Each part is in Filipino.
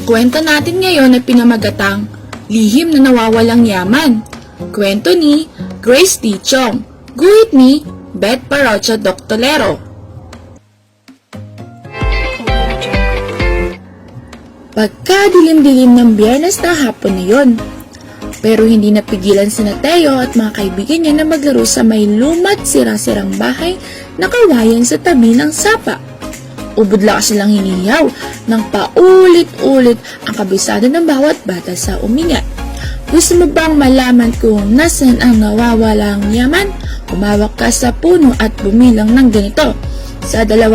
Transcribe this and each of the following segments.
kwento natin ngayon ay pinamagatang Lihim na Nawawalang Yaman. Kwento ni Grace D. Chong. Guhit ni Beth Parocha Doctolero. Pagkadilim-dilim ng Biyernes na hapon na yon, pero hindi napigilan si Teo at mga kaibigan niya na maglaro sa may lumat sira-sirang bahay na kawayan sa tabi ng sapa. Ubod silang hinihiyaw nang paulit-ulit ang kabisado ng bawat bata sa umingat. Gusto mo bang malaman kung nasan ang nawawalang yaman? Humawak ka sa puno at bumilang ng ganito. 1, 2, 3,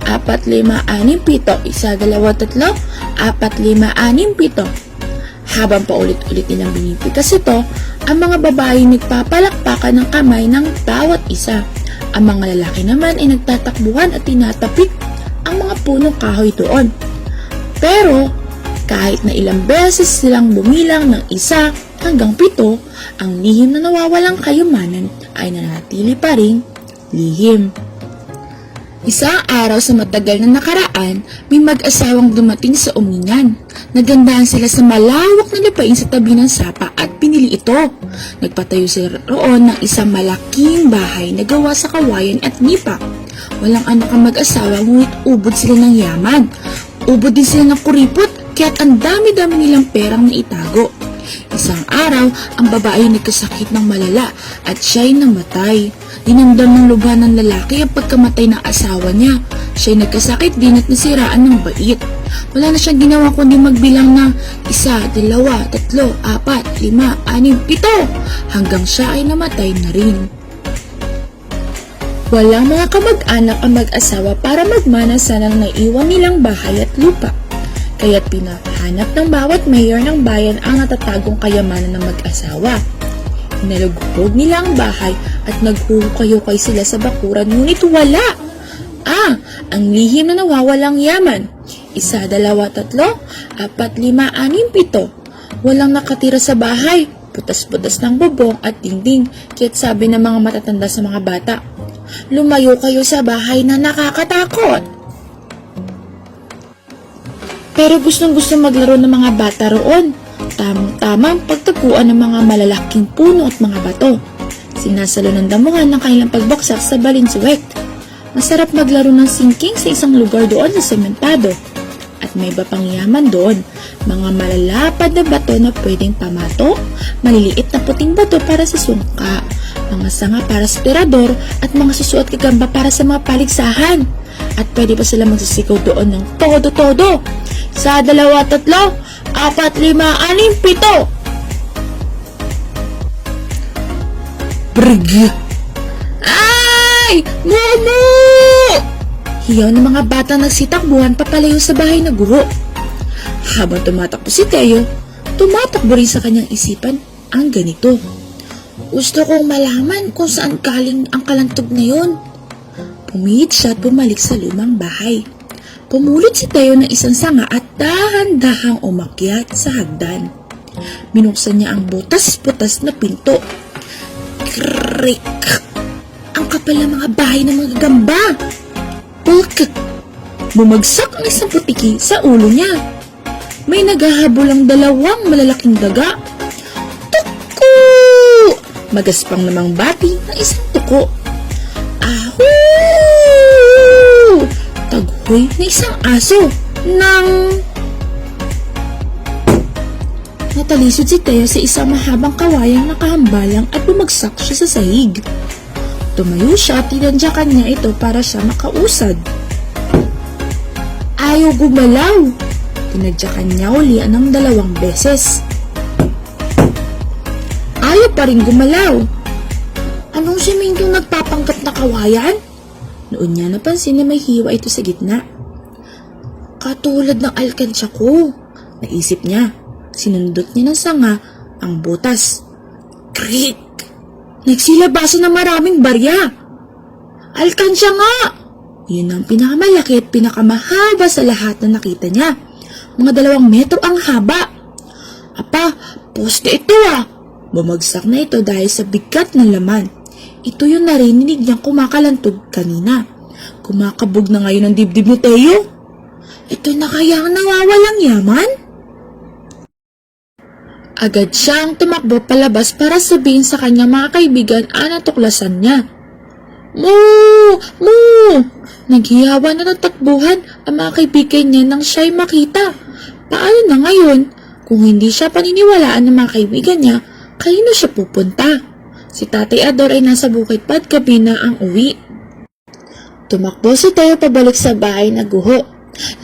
4, 5, 6, 7. 1, 2, 3, 4, 5, 6, 7. Habang paulit-ulit nilang binipitas ito, ang mga babae nagpapalakpakan ng kamay ng bawat isa. Ang mga lalaki naman ay nagtatakbuhan at tinatapik ang mga punong kahoy doon. Pero kahit na ilang beses silang bumilang ng 1 hanggang 7, ang lihim na nawawalang kayamanan ay nanatili pa ring lihim. Isang araw sa matagal na nakaraan, may mag-asawang dumating sa umingan. Nagandahan sila sa malawak na lupain sa tabi ng sapa at pinili ito. Nagpatayo sila roon ng isang malaking bahay na gawa sa kawayan at nipa. Walang anak ang mag-asawa, ngunit ubod sila ng yaman. Ubod din sila ng kuripot, kaya't ang dami-dami nilang perang naitago. Isang araw, ang babae nagkasakit ng malala at siya'y namatay. Dinamdam ng lubha ng lalaki ang pagkamatay ng asawa niya. Siya'y nagkasakit din at nasiraan ng bait. Wala na siyang ginawa kundi magbilang ng 1, 2, 3, 4, 5, 6, 7 hanggang siya ay namatay na rin. Walang mga kamag-anak ang mag-asawa para magmana sa naiwan nilang bahay at lupa. Kaya't pinahanap ng bawat mayor ng bayan ang natatagong kayamanan ng mag-asawa. Inalughog nila ang bahay at naghuhukay-hukay sila sa bakuran, ngunit wala. Ang lihim na nawawalang yaman. 1, 2, 3, 4, 5, 6, 7. Walang nakatira sa bahay. Putas-putas ng bubong at dingding, kaya't sabi ng mga matatanda sa mga bata, "Lumayo kayo sa bahay na nakakatakot." Pero gustong-gusto maglaro ng mga bata roon. Tamang pagtaguan ng mga malalaking puno at mga bato. Sinasalo ng damuhan ng kanilang pagbaksak sa balinsuwek. Masarap maglaro ng singking sa isang lugar doon na sementado. At may iba pang yaman doon. Mga malalapad na bato na pwedeng pamato, maliliit na puting bato para sa sungka, mga sanga para sa tirador, at mga susuot kagamba para sa mga paligsahan. At pwede pa sila magsisigaw doon ng todo-todo. 1, 2, 3, 4, 5, 6, 7. Brigya! Ay! Mumu! Hiyaw ng mga bata nagsitakbuhan papalayo sa bahay na guro. Habang tumatakbo si Teo, tumatakbo rin sa kanyang isipan ang ganito. Gusto kong malaman kung saan galing ang kalantog na yon. Pumihit siya at bumalik sa lumang bahay. Pumulot si Teo ng isang sanga at dahan-dahang umakyat sa hagdan. Binuksan niya ang butas-butas na pinto. Krik! Ang kapal ng mga bahay ng mga gamba. Pulkak! Bumagsak ang isang putiki sa ulo niya. May naghahabol ang 2 malalaking daga. Tuko! Magaspang namang bati ng isang tuko. Ahoo! Taghoy na isang aso nang natalisod si Teo sa isang mahabang kawayang nakahambalang at bumagsak siya sa sahig. Tumayo siya at tinadyakan niya ito para siya makausad. Ayaw gumalaw. Tinadyakan niya uli ng 2 beses. Ayaw pa rin gumalaw. Anong simingkong nagpapanggap na kawayan? Noon niya napansin na may hiwa ito sa gitna. Katulad ng alkansya ko, naisip niya. Sinundot niya ng sanga ang butas. Krik! Nagsilabasan ng maraming barya. Alkansya nga! Yun ang pinakamalaki at pinakamahaba sa lahat na nakita niya. Mga 2 metro ang haba. Apa, poste ito ah! Bumagsak na ito dahil sa bigat ng laman. Ito yung narinig niyang kumakalantog kanina. Kumakabog na ngayon ang dibdib ni Teo. Ito na kaya ang nawawalang yaman? Agad siyang tumakbo palabas para sabihin sa kanyang mga kaibigan ang natuklasan niya. Moo! Moo! Naghiyawan na natakbuhan ang mga kaibigan niya nang siya'y makita. Paano na ngayon? Kung hindi siya paniniwalaan ng mga kaibigan niya, kanino siya pupunta? Si Tatay Ador ay nasa bukid pa at gabi na ang uwi. Tumakbo si Teo pabalik sa bahay na guho.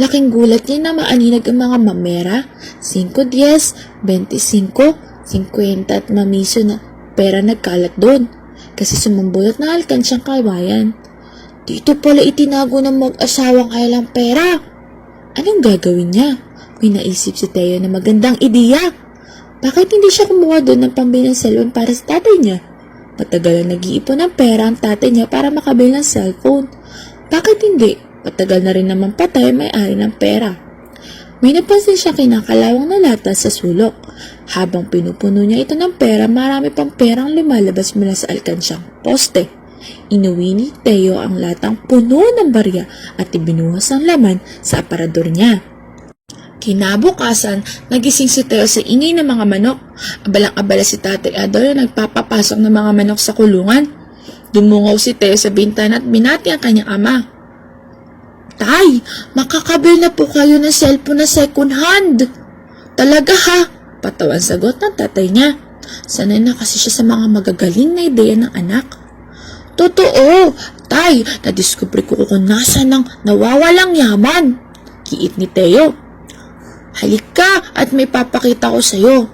Laking gulat niya na maaninag ang mga mamera, 5-10, 25, 50 at mamiso na pera nagkalat doon kasi sumambulot na alkansyang kawayan. Dito pala itinago ng mag-asawang kailang pera. Anong gagawin niya? May naisip si Teo na magandang ideya. Bakit hindi siya kumuha doon ng pambili ng cellphone para sa tatay niya? Matagal na nag-iipon ng pera ang tatay niya para makabili ng cellphone. Bakit hindi? Matagal na rin naman patay may-ari ng pera. May napansin siya kinakalawang na lata sa sulok. Habang pinupuno niya ito ng pera, marami pang perang lumalabas mula sa alkansyang poste. Inuwi ni Teo ang latang puno ng barya at ibinuhos ang laman sa aparador niya. Kinabukasan, nagising si Teo sa ingay ng mga manok. Abalang-abala si Tatay Ador na nagpapapasok ng mga manok sa kulungan. Dumungaw si Teo sa bintana at binati ang kanyang ama. Tay, makakabil na po kayo ng cellphone na second hand. Talaga ha? Patawan sagot ng tatay niya. Sanay na kasi siya sa mga magagaling na ideya ng anak. Totoo, tay, nadiskubre ko kung nasa ng nawawalang yaman. Kiit ni Teo. Halika at may papakita ko sa'yo.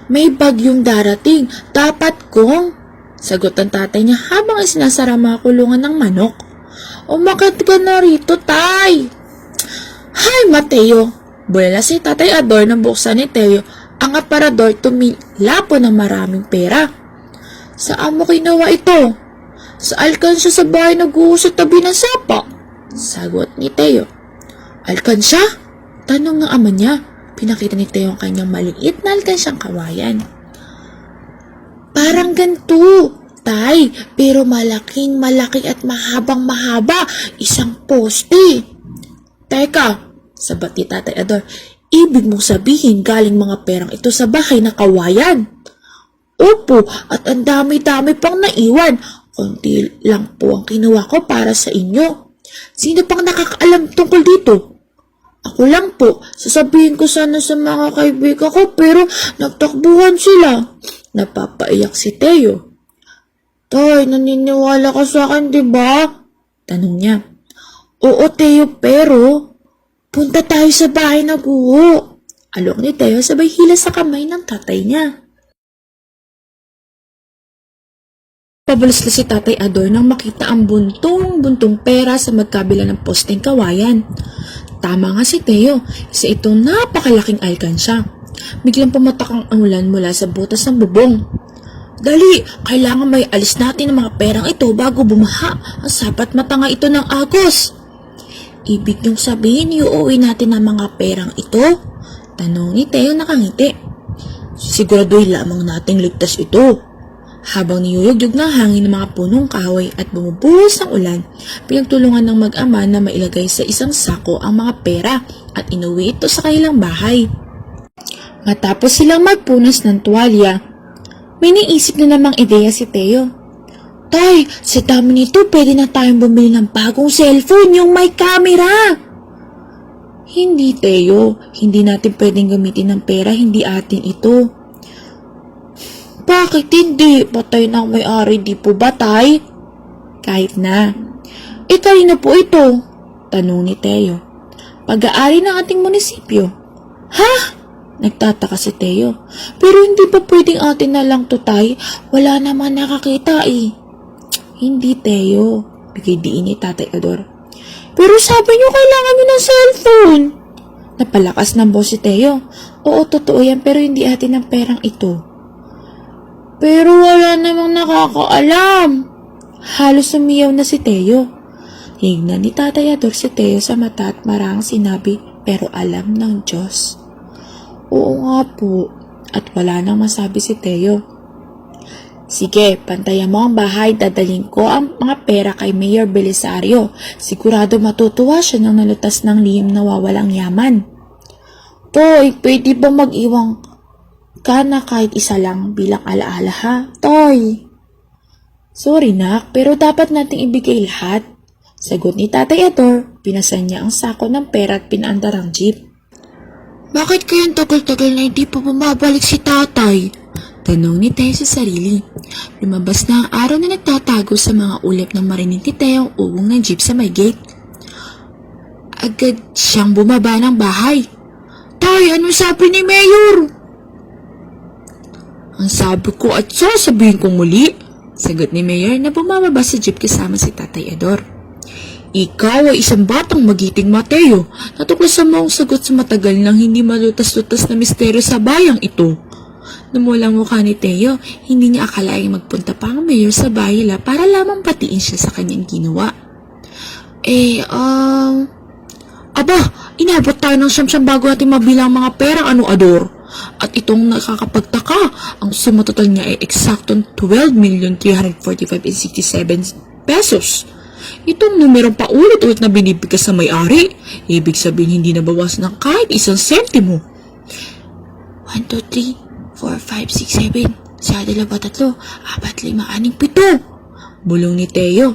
May bagyong darating, dapat kong... Sagot ng tatay niya habang sinasara mga kulungan ng manok. Umakit ka na rito, tay! Hay, Mateo! Bulala si Tatay Ador nang buksan ni Teo ang aparador tumilapo ng maraming pera. Saan mo kinuha ito? Sa alkansya sa bahay nag-uusot tabi ng sapa. Sagot ni Teo. Alkansya? Tanong ng ama niya. Pinakita ni Teo ang kanyang maliit na alkansyang kawayan. Parang ganito, tay, pero malaking malaki at mahabang mahaba, isang poste. Teka, sabat ni Tatay Ador, ibig mong sabihin galing mga perang ito sa bahay na kawayan? Opo, at ang dami-dami pang naiwan. Konti lang po ang kinuha ko para sa inyo. Sino pang nakakaalam tungkol dito? Ako lang po, sasabihin ko sana sa mga kaibigan ko pero nagtakbuhan sila. Napapaiyak si Teo. Tay, naniniwala ka sa akin, di ba? Tanong niya. Oo, Teo, pero punta tayo sa bahay na guho. Alok ni Teo sabay hila sa kamay ng tatay niya. Pabalos na si Tatay Ador nang makita ang buntong-buntong pera sa magkabila ng posteng kawayan. Tama nga si Teo, isa itong napakalaking alkansya. Biglang pumatak ang ulan mula sa butas ng bubong. Dali, kailangan may alis natin ang mga perang ito bago bumaha. Ang sapat matanga ito ng agos. Ibig niyong sabihin, iuwi natin ang mga perang ito? Tanong ni Teo nakangiti. Siguraduhin lamang nating ligtas ito. Habang niyuyugyug ng hangin ng mga punong kahoy at bumubuhos ng ulan, pinagtulungan ng mag-ama na mailagay sa isang sako ang mga pera at inuwi ito sa kanilang bahay. Matapos silang magpunas ng tuwalya, may naisip na namang ideya si Teo. Tay, sa dami nito pwede na tayong bumili ng bagong cellphone, yung may camera. Hindi, Teo. Hindi natin pwedeng gamitin ng pera, hindi atin ito. Bakit hindi? Patay na ang may-ari, di po ba, tay? Kahit na. Kanino po ito? Tanong ni Teo. Pag-aari ng ating munisipyo. Ha? Nagtataka si Teo. Pero hindi pa pwedeng atin na lang to, tay? Wala naman nakakita eh. Hindi, Teo. Bigay diin ni Tatay Ador. Pero sabi niyo kailangan niyo ng cellphone. Napalakas ng boss si Teo. Oo, totoo yan, pero hindi atin ang perang ito. Pero wala namang nakakaalam. Halos sumiyaw na si Teo. Hignan ni Tatay Ador si Teo sa mata at marang sinabi, pero alam ng Diyos. Oo nga po. At wala nang masabi si Teo. Sige, pantayan mo ang bahay, dadaling ko ang mga pera kay Mayor Belisario. Sigurado matutuwa siya nang nalutas ng lihim na wawalang yaman. Toy, pwede ba mag-iwang ka na kahit isa lang bilang alaala ha? Toy! Sorry nak, pero dapat nating ibigay lahat. Sagot ni Tatay Ador, pinasan niya ang sako ng pera at pinaandar ang jeep. Bakit kayang tagal-tagal na hindi pa bumabalik si tatay? Tanong ni Teo sa sarili. Lumabas na ang araw na nagtatago sa mga ulap ng marinig ni Teo ang ubong ng jeep sa may gate. Agad siyang bumaba ng bahay. Tay, anong sabi ni Mayor? Ang sabi ko at sasabihin ko muli. Sagot ni Mayor na bumababa sa jeep kasama si Tatay Ador. Ikaw ay isang batang magiting Mateo. Natuklasan mo ang sagot sa matagal nang hindi malutas-lutas na misteryo sa bayang ito. Numulang mukha ni Teo, hindi niya akalaing magpunta pa ang mayor sa bahay nila para lamang patiin siya sa kanyang ginawa. Aba, inabot tayo ng siyam-siyam bago natin mabilang mga pera, ano Ador? At itong nakakapagtaka, ang suma total niya ay eksaktong 12,345,67 pesos. Itong numerong paulit-ulit na binibigkas sa may-ari, ibig sabihin hindi nabawas ng kahit isang sentimo. 1, 2, 3, 4, 5, 6, 7, sa 2, 3, 4, 5, 6, 7. Bulong ni Teo.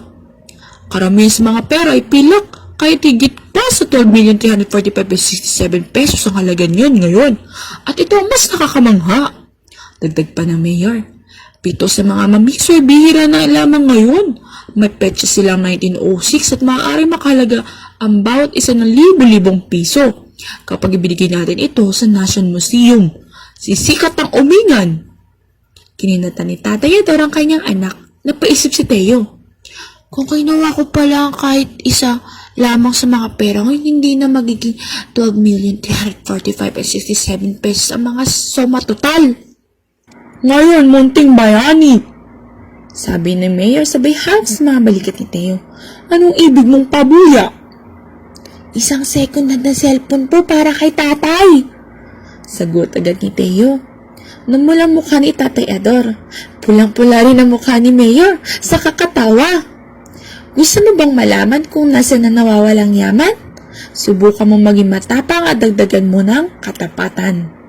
Karamihan sa mga pera ay pilak, kahit higit pa sa 12,345,67 pesos ang halaga niyon ngayon. At ito ang mas nakakamangha. Dagdag pa ng mayor. 7 sa mga mamiso ay bihira na lamang ngayon. May petsa silang 1906 at maaari makahalaga ang bawat isa ng libo-libong piso. Kapag ibinigay natin ito sa National Museum, sisikat ang umingan. Kininata ni Tatay Ador ang kanyang anak. Napaisip si Teo. Kung kinuha ko pala kahit isa lamang sa mga pera, hindi na magiging 12,345,67 pesos ang mga suma total. Ngayon, munting bayani, sabi ni Mayor sabay halos sa mga balikat ni Teo. Anong ibig mong pabuya? Isang second hand na cellphone po para kay tatay. Sagot agad ni Teo. Numulang mukha ni Tatay Ador. Pulang-pula rin ang mukha ni Mayor sa kakatawa. Gusto mo bang malaman kung nasa na nawawalang yaman? Subukan mo maging matapang at dagdagan mo ng katapatan.